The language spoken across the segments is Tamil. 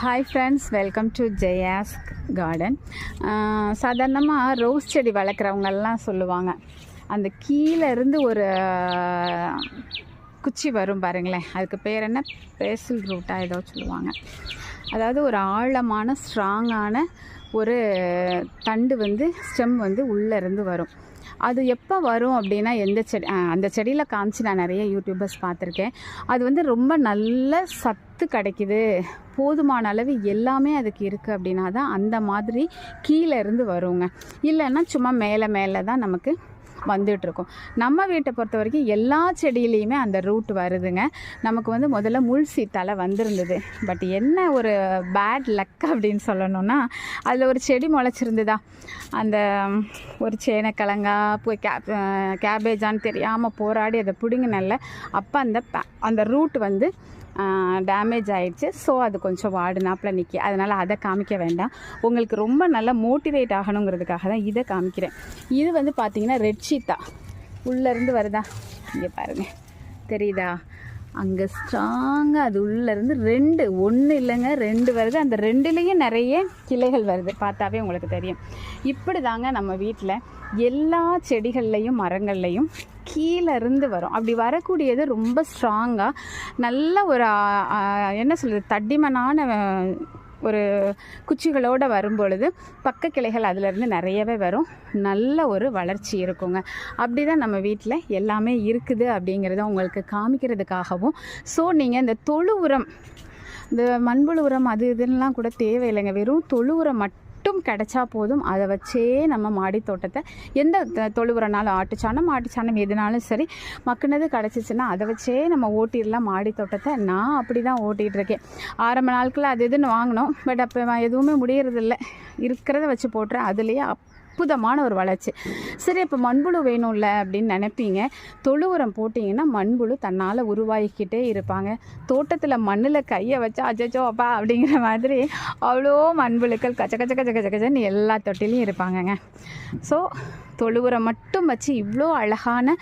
Hi friends, welcome to Jaya's garden. சாதாரணமாக ரோஸ் செடி வளர்க்குறவங்கெல்லாம் சொல்லுவாங்க, அந்த கீழே இருந்து ஒரு குச்சி வரும் பாருங்களேன், அதுக்கு பேர் என்ன, பேசல் ரூட்டாக ஏதோ சொல்லுவாங்க. அதாவது ஒரு ஆழமான ஸ்ட்ராங்கான ஒரு தண்டு ஸ்டெம் உள்ளேருந்து வரும். அது எப்போ வரும் அப்படின்னா, எந்த செடி அந்த செடியில் காமிச்சு நான் நிறைய யூடியூபர்ஸ் பார்த்துருக்கேன். அது ரொம்ப நல்ல சத்து கிடைக்குது, போதுமான அளவு எல்லாமே அதுக்கு இருக்குது அப்படின்னா தான் அந்த மாதிரி கீழே இருந்து வருங்க. இல்லைன்னா சும்மா மேலே தான் நமக்கு வந்துட்டுருக்கும். நம்ம வீட்டை பொறுத்த வரைக்கும் எல்லா செடியிலையுமே அந்த ரூட் வருதுங்க. நமக்கு முதல்ல முள்சி தலை வந்திருந்தது. பட் என்ன ஒரு பேட் லக் அப்படின்னு சொல்லணும்னா, அதில் ஒரு செடி முளைச்சிருந்துதா, அந்த ஒரு சேனக்கிழங்கா கேபேஜான்னு தெரியாமல் போராடி அதை பிடுங்கினல்ல, அப்போ அந்த ரூட் டேமேஜ் ஆகிடுச்சு. ஸோ அது கொஞ்சம் வாடினாப்பில் நிற்கி, அதனால் அதை காமிக்க வேண்டாம். உங்களுக்கு ரொம்ப நல்லா மோட்டிவேட் ஆகணுங்கிறதுக்காக தான் இதை காமிக்கிறேன். இது பார்த்திங்கன்னா ரெட் சீத்தா உள்ளேருந்து வருதா, இங்கே பாருங்கள், தெரியுதா, அங்கே ஸ்ட்ராங்காக அது உள்ளேருந்து ஒன்று இல்லைங்க 2 வருது. அந்த 2லேயும் நிறைய கிளைகள் வருது, பார்த்தாவே உங்களுக்கு தெரியும். இப்படி தாங்க நம்ம வீட்டில் எல்லா செடிகள்லையும் மரங்கள்லையும் கீழே இருந்து வரும். அப்படி வரக்கூடியது ரொம்ப ஸ்ட்ராங்காக நல்ல ஒரு என்ன சொல்கிறது, தடிமனான ஒரு குச்சிகளோடு வரும்பொழுது பக்க கிளைகள் அதிலேருந்து நிறையவே வரும். நல்ல ஒரு வளர்ச்சி இருக்குங்க. அப்படி தான் நம்ம வீட்டில் எல்லாமே இருக்குது அப்படிங்கிறத உங்களுக்கு காமிக்கிறதுக்காகவும். ஸோ நீங்கள் இந்த தொழு உரம், இந்த மண்புழு உரம் அது இதுன்னெலாம் கூட தேவையில்லைங்க. வெறும் தொழு உரம் மட்டும் கிடைச்சா போதும். அதை வச்சே நம்ம மாடி தோட்டத்தை, எந்த தொழு உரம்னாலும், ஆட்டுச்சாணம் மாட்டுச்சாணம் எதுனாலும் சரி, மக்குனது கிடச்சிச்சின்னா அதை வச்சே நம்ம ஓட்டிடலாம் மாடி தோட்டத்தை. நான் அப்படி தான் ஓட்டிகிட்ருக்கேன். ஆரம்ப நாட்களில் அது இதுன்னு வாங்கினோம், பட் அப்போ எதுவுமே முடியறதில்ல. இருக்கிறத வச்சு போட்டுறேன். அதுலேயே அற்புதமான ஒரு வளர்ச்சி. சரி, இப்போ மண்புழு வேணும்ல அப்படின்னு நினைப்பீங்க. தொழு உரம் போட்டிங்கன்னா மண்புழு தன்னால் உருவாகிக்கிட்டே இருப்பாங்க. தோட்டத்தில் மண்ணில் கையை வச்சா அச்சோ அப்பா அப்படிங்கிற மாதிரி அவ்வளோ மண்புழுக்கள் கச்சன்னு எல்லா தொட்டிலையும் இருப்பாங்கங்க. ஸோ தொழு உரம் மட்டும் வச்சு இவ்வளோ அழகான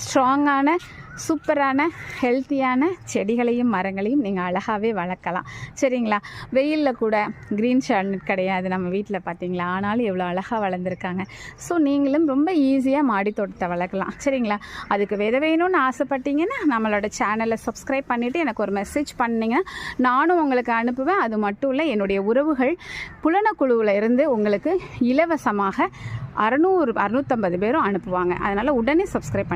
ஸ்ட்ராங்கான சூப்பரான ஹெல்த்தியான செடிகளையும் மரங்களையும் நீங்கள் அழகாகவே வளர்க்கலாம். சரிங்களா? வெயிலில் கூட க்ரீன் ஷார்ட்நெட் கிடையாது நம்ம வீட்டில், பார்த்தீங்களா? ஆனாலும் எவ்வளோ அழகாக வளர்ந்துருக்காங்க. ஸோ நீங்களும் ரொம்ப ஈஸியாக மாடி தோட்டத்தை வளர்க்கலாம். சரிங்களா? அதுக்கு விதை வேணும்னு ஆசைப்பட்டீங்கன்னா நம்மளோட சேனலை சப்ஸ்கிரைப் பண்ணிவிட்டு எனக்கு ஒரு மெசேஜ் பண்ணிங்கன்னா நானும் உங்களுக்கு அனுப்புவேன். அது மட்டும் இல்லை, என்னுடைய உறவுகள் புலனக்குழுவில் இருந்து உங்களுக்கு இலவசமாக 650 பேரும் அனுப்புவாங்க. அதனால் உடனே சப்ஸ்கிரைப் பண்ணி